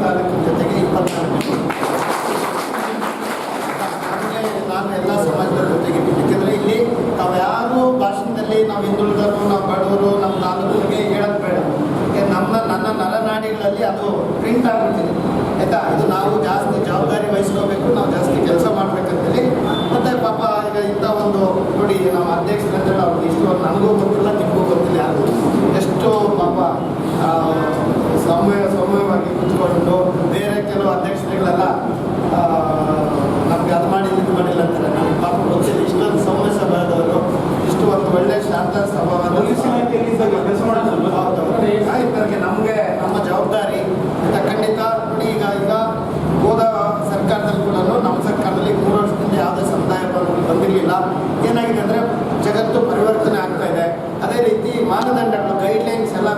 ತಾಲೂಕಿನ ಜೊತೆಗೆ 24 ನಾನು ಎಲ್ಲ ಸಮಾಜದ ಜೊತೆಗೆ, ಏಕೆಂದರೆ ಇಲ್ಲಿ ನಾವು ಯಾರು ಭಾಷಣದಲ್ಲಿ ನಾವು ಹಿಂದುಳಿದರು, ನಾವು ಬಡವರು, ನಮ್ಮ ತಾಲೂಕಿಗೆ ಹೇಳೋದು ಬೇಡ. ನನ್ನ ನರನಾಡಿಗಳಲ್ಲಿ ಅದು ಪ್ರಿಂಟ್ ಆಗ್ಬಿಡ್ತಿದೆ ಆಯಿತಾ. ಇದು ನಾವು ಜಾಸ್ತಿ ಜವಾಬ್ದಾರಿ ವಹಿಸ್ಕೋಬೇಕು, ನಾವು ಜಾಸ್ತಿ ಕೆಲಸ ಮಾಡ್ಬೇಕಂತೇಳಿ. ಮತ್ತು ಪಾಪ ಈಗ ಇಂಥ ಒಂದು ನೋಡಿ, ನಮ್ಮ ಅಧ್ಯಕ್ಷರಂದ್ರೆ ಅವ್ರಿಗೆ ಇಷ್ಟು ನನಗೂ ಗೊತ್ತಿಲ್ಲ, ನಿಮಗೂ ಗೊತ್ತಿಲ್ಲ, ಯಾರು ಎಷ್ಟು ಪಾಪ ಸೌಮ್ಯವಾಗಿ ಕೂತ್ಕೊಂಡು ಬೇರೆ ಕೆಲವು ಅಧ್ಯಕ್ಷರುಗಳೆಲ್ಲ ನಮ್ಗೆ ಅದು ಮಾಡಿಲ್ಲ ಇದು ಮಾಡಿಲ್ಲ ಅಂತಾರೆ. ನಮ್ಗೆ ಪಾಪ ಗೊತ್ತಿಲ್ಲ, ಇಷ್ಟೊಂದು ಸೌಮ್ಯ ಸಭಾದವರು, ಇಷ್ಟು ಒಂದು ಒಳ್ಳೆ ಶಾಂತ ಸಭಾವನ್ನು ನಮಗೆ ನಮ್ಮ ಜವಾಬ್ದಾರಿ ಅಂತ ಖಂಡಿತ ನೋಡಿ. ಈಗ ಹೋದ ಸರ್ಕಾರದಲ್ಲಿ ಕೂಡ ನಮ್ಮ ಸರ್ಕಾರದಲ್ಲಿ 3 ವರ್ಷದಿಂದ ಯಾವುದೇ ಸಮುದಾಯ ಭವನಗಳು ಬಂದಿರಲಿಲ್ಲ. ಏನಾಗಿದೆ ಅಂದರೆ ಜಗತ್ತು ಪರಿವರ್ತನೆ ಆಗ್ತಾ ಇದೆ. ಅದೇ ರೀತಿ ಮಾನದಂಡಗಳು ಗೈಡ್ಲೈನ್ಸ್ ಎಲ್ಲ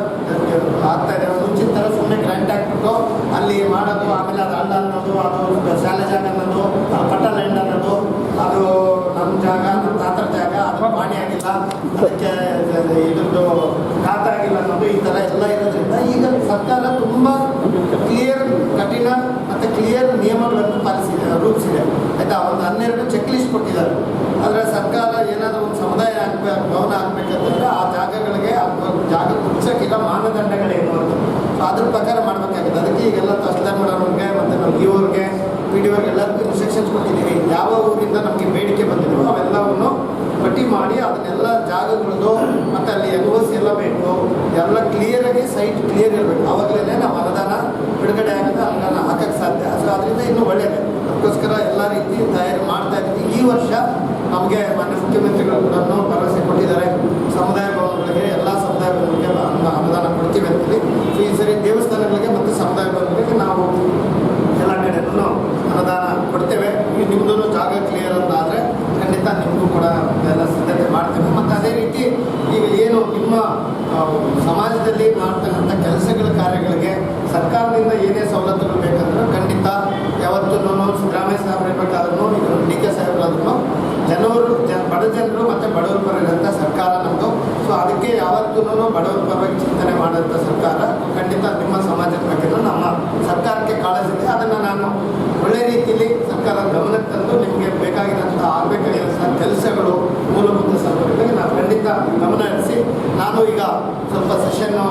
ಆಗ್ತಾ ಇದೆ. ಮುಂಚಿನ ಥರ ಸುಮ್ಮನೆ ಗ್ರ್ಯಾಂಟ್ ಹಾಕ್ಬಿಟ್ಟು ಅಲ್ಲಿ ಮಾಡೋದು, ಆಮೇಲೆ ಅದು ಅಲ್ಲ ಅನ್ನೋದು, ಅದು ಶಾಲೆ ಜಾಗ ಅನ್ನೋದು, ಪಟ್ಟ ಲ್ಯಾಂಡ್ ಅನ್ನೋದು, ಅದು ನಮ್ಮ ಜಾಗ, ನಮ್ಮ ತಾತರ ಜಾಗ, ಅದು ಪಾಣಿ ಆಗಿಲ್ಲ, ಅದಕ್ಕೆ ಇದ್ರದ್ದು ಖಾತೆ ಆಗಿಲ್ಲ ಅನ್ನೋದು, ಈ ಥರ ಎಲ್ಲ ಇರೋದ್ರಿಂದ ಈಗ ಸರ್ಕಾರ ತುಂಬ ಕ್ಲಿಯರ್, ಕಠಿಣ ಮತ್ತು ಕ್ಲಿಯರ್ ನಿಯಮಗಳನ್ನು ರೂಪಿಸಿದೆ ಆಯಿತಾ. ಒಂದು 12 ಚೆಕ್ ಲಿಸ್ಟ್ ಕೊಟ್ಟಿದ್ದಾರೆ. ಆದರೆ ಸರ್ಕಾರ ಏನಾದರೂ ಒಂದು ಸಮುದಾಯ ಭವನ ಹಾಕ್ಬೇಕಂತಂದ್ರೆ ಆ ಜಾಗಗಳಿಗೆ ಜಾಗ ಕುಚ್ಚಕ್ಕಿಲ್ಲ, ಮಾನದಂಡಗಳೇನು ಅಂತ. ಸೊ ಅದ್ರ ಪ್ರಕಾರ ಮಾಡಬೇಕಾಗಿದೆ. ಅದಕ್ಕೆ ಈಗೆಲ್ಲ ತಹಸೀಲ್ದಾರ್ ಮೇಡಮ್ಗೆ ಮತ್ತು ನಮ್ಮ ಇವ್ರಿಗೆ ಪಿ ಡಿ ಅವ್ರಿಗೆ ಎಲ್ಲರಿಗೂ ಇನ್ಸ್ಟ್ರಕ್ಷನ್ಸ್ ಕೊಟ್ಟಿದ್ದೀವಿ. ಯಾವ ಊರಿಂದ ನಮಗೆ ಬೇಡಿಕೆ ಬಂದಿದ್ರು ಅವೆಲ್ಲವನ್ನು ಪಟ್ಟಿ ಮಾಡಿ ಅದನ್ನೆಲ್ಲ ಜಾಗಗಳದ್ದು ಮತ್ತು ಅಲ್ಲಿ LOC ಎಲ್ಲ ಬೇಕು, ಎಲ್ಲ ಕ್ಲಿಯರಾಗಿ ಸೈಟ್ ಕ್ಲಿಯರ್ ಇರಬೇಕು. ಆವಾಗಲೇ ನಾವು ಅನುದಾನ ಬಿಡುಗಡೆ ಆಗುತ್ತೆ, ಅನುದಾನ ಹಾಕಕ್ಕೆ ಸಾಧ್ಯ. ಸೊ ಅದರಿಂದ ಇನ್ನೂ ಒಳ್ಳೆಯದು. ಅದಕ್ಕೋಸ್ಕರ ಎಲ್ಲ ರೀತಿ ತಯಾರಿ ಮಾಡ್ತಾ ಇದ್ದೀವಿ. ಈ ವರ್ಷ ನಮಗೆ ಮಾನ್ಯ ಮುಖ್ಯಮಂತ್ರಿಗಳು ಕೂಡ ಭರವಸೆ ಕೊಟ್ಟಿದ್ದಾರೆ, ಸಮುದಾಯ ಭವನಗಳಿಗೆ, ಎಲ್ಲ ಸಮುದಾಯ ಭವನಗಳಿಗೆ ಅನುದಾನ ಕೊಡ್ತೀವಿ ಅಂತೇಳಿ. ಸೊ ಈ ಸರಿ ದೇವಸ್ಥಾನಗಳಿಗೆ ಮತ್ತು ಸಮುದಾಯ ಭವನಗಳಿಗೆ ನಾವು ಎಲ್ಲ ಕಡೆಯೂ ಅನುದಾನ ಕೊಡ್ತೇವೆ. ನಿಮ್ಮದು ಜಾಗ ಕ್ಲಿಯರ್ ಅಂತಾದರೆ ಖಂಡಿತ ನಿಮಗೂ ಕೂಡ ಎಲ್ಲ ಸಿದ್ಧತೆ ಮಾಡ್ತೇವೆ. ಮತ್ತು ಅದೇ ರೀತಿ ಈಗ ಏನು ನಿಮ್ಮ ಸಮಾಜದಲ್ಲಿ ಮಾಡ್ತಕ್ಕಂಥ ಕೆಲಸಗಳ ಕಾರ್ಯಗಳಿಗೆ ಸರ್ಕಾರದಿಂದ ಏನೇ ಸವಲತ್ತುಗಳು ಬೇಕಂದ್ರೆ ಖಂಡಿತ ಯಾವತ್ತೂ ಸಿದ್ದರಾಮಯ್ಯ ಸಾಹೇಬ್ರು ಇರಬೇಕಾದ್ರೂ, ಈಗ DK ಸಾಹೇಬ್ರಾದ್ರೂ ಬಡ ಜನರು ಮತ್ತು ಬಡವರ ಪರದಂಥ ಸರ್ಕಾರ ನಮ್ಮದು. ಸೊ ಅದಕ್ಕೆ ಯಾವತ್ತೂ ಬಡವರ ಪರವಾಗಿ ಚಿಂತನೆ ಮಾಡೋಂಥ ಸರ್ಕಾರ. ಖಂಡಿತ ನಿಮ್ಮ ಸಮಾಜದ ಬಗ್ಗೆ ನಮ್ಮ ಸರ್ಕಾರಕ್ಕೆ ಕಾಳಜಿ ಇದೆ. ಅದನ್ನು ನಾನು ಒಳ್ಳೆ ರೀತಿಯಲ್ಲಿ ಸರ್ಕಾರದ ಗಮನಕ್ಕೆ ತಂದು ನಿಮಗೆ ಬೇಕಾಗಿರೋಂಥ ಆಗಬೇಕಾಗಿರೋ ಕೆಲಸಗಳು, ಮೂಲಭೂತ ಸೌಕರ್ಯಗಳಿಗೆ ನಾವು ಖಂಡಿತ ಗಮನ ಹರಿಸಿ, ನಾನು ಈಗ ಸ್ವಲ್ಪ ಸೆಷನ್ನು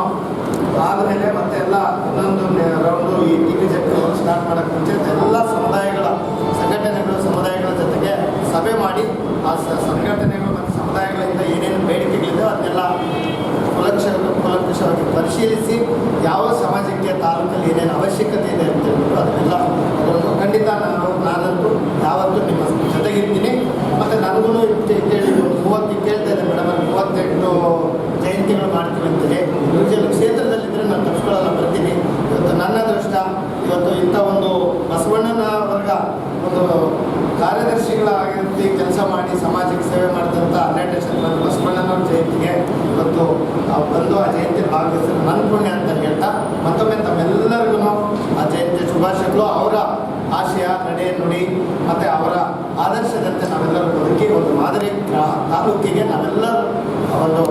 ಆದಮೇಲೆ ಮತ್ತೆ ಎಲ್ಲ ಇನ್ನೊಂದು ರೌಂಡು ಈ TPJP ಸ್ಟಾರ್ಟ್ ಮಾಡೋಕ್ಕೆ ಮುಂಚೆ ಎಲ್ಲ ಸಮುದಾಯಗಳ ಸಂಘಟನೆಗಳು, ಸಮುದಾಯಗಳ ಜೊತೆಗೆ ಸಭೆ ಮಾಡಿ ಆ ಸಂಘಟನೆಗಳು ಮತ್ತು ಸಮುದಾಯಗಳಿಂದ ಏನೇನು ಬೇಡಿಕೆಗಳಿದೆ ಅದನ್ನೆಲ್ಲ ಕುಲಂಕುಷವಾಗಿ ಪರಿಶೀಲಿಸಿ ಯಾವ ಸಮಾಜಕ್ಕೆ ತಾಲೂಕಲ್ಲಿ ಏನೇನು ಅವಶ್ಯಕತೆ ಇದೆ ಅಂತ ಹೇಳ್ಬಿಟ್ಟು ಅದನ್ನೆಲ್ಲ ಖಂಡಿತ ನಾನಂತೂ ಯಾವತ್ತೂ ನಿಮ್ಮ ಜೊತೆಗಿರ್ತೀನಿ. ಮತ್ತು ನನಗೂ ಕೇಳಿ 30 ಕೇಳ್ತಾ ಇದೆ ಮೇಡಮ್, 38 ಜಯಂತಿಗಳು ಮಾಡ್ತೀವಿ ಅಂತೇಳಿ. ಯೂಶಲಿ ಕ್ಷೇತ್ರದಲ್ಲಿದ್ದರೆ ನಾನು ತಪ್ಪಿಸ್ಕೊಳ್ಳಲ್ಲ, ಬರ್ತೀನಿ. ಇವತ್ತು ನನ್ನ ಅದೃಷ್ಟ, ಇವತ್ತು ಇಂಥ ಒಂದು ಬಸವಣ್ಣನ ವರ್ಗ ಒಂದು ಕಾರ್ಯದರ್ಶಿಗಳಾಗಿ ಕೆಲಸ ಮಾಡಿ ಸಮಾಜಕ್ಕೆ ಸೇವೆ ಮಾಡಿದಂಥ 12 ಶತಮಾನ ಬಸವಣ್ಣನವ್ರ ಜಯಂತಿಗೆ ಇವತ್ತು ಬಂದು ಆ ಜಯಂತಿ ಭಾಗವಹಿಸಿದ ನನ್ನ ಪುಣ್ಯ ಅಂತ ಹೇಳ್ತಾ ಮತ್ತೊಮ್ಮೆ ತಮ್ಮೆಲ್ಲರಿಗೂ ಆ ಜಯಂತಿ ಶುಭಾಶಯಗಳು. ಅವರ ಆಶಯ, ನಡೆ, ನುಡಿ ಮತ್ತು ಅವರ ಆದರ್ಶದಂತೆ ನಾವೆಲ್ಲರೂ ಬದುಕಿ ಒಂದು ಮಾದರಿ ತಾಲೂಕಿಗೆ ನಾವೆಲ್ಲರೂ ಒಂದು